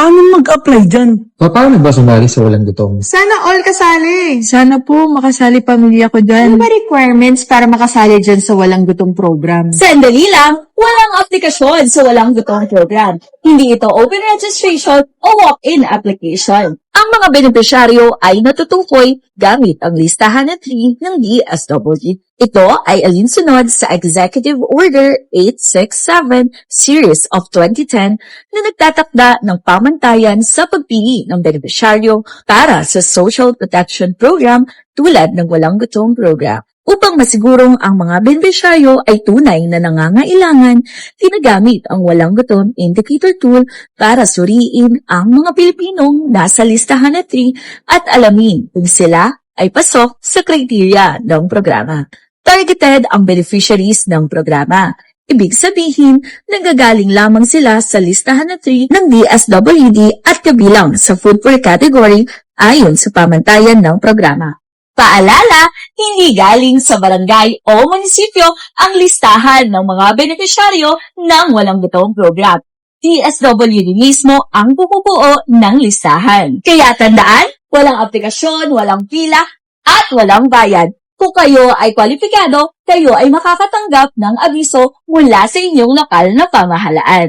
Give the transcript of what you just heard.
Paano mag-apply dyan? Paano ba sumali sa walang gutom? Sana all kasali. Sana po makasali pamilya ko Ano dyan. ba requirements para makasali dyan sa walang gutong program? Sandali lang, walang aplikasyon sa walang gutong program. Hindi ito open registration o walk-in application. Ang mga benepisyaryo ay natutukoy gamit ang listahan ng 3 ng DSWD. Ito ay alinsunod sa Executive Order 867 Series of 2010 na nagtatakda ng pamantayan sa pagpili ng benepisyaryo para sa Social Protection Program tulad ng Walang Gutom Program. Upang masigurong ang mga benepisyaryo ay tunay na nangangailangan, ginagamit ang Walang Gutom Indicator Tool para suriin ang mga Pilipinong nasa listahan na 3 at alamin kung sila ay pasok sa kriteriya ng programa. Targeted ang beneficiaries ng programa. Ibig sabihin, nanggagaling lamang sila sa listahan na 3 ng DSWD at kabilang sa food poor category ayon sa pamantayan ng programa. Paalala, hindi galing sa barangay o munisipyo ang listahan ng mga benepisyaryo ng Walang Gutom Program. DSWD mismo ang bumubuo ng listahan. Kaya tandaan, walang aplikasyon, walang pila, at walang bayad. Kung kayo ay kwalipikado, kayo ay makakatanggap ng abiso mula sa inyong lokal na pamahalaan.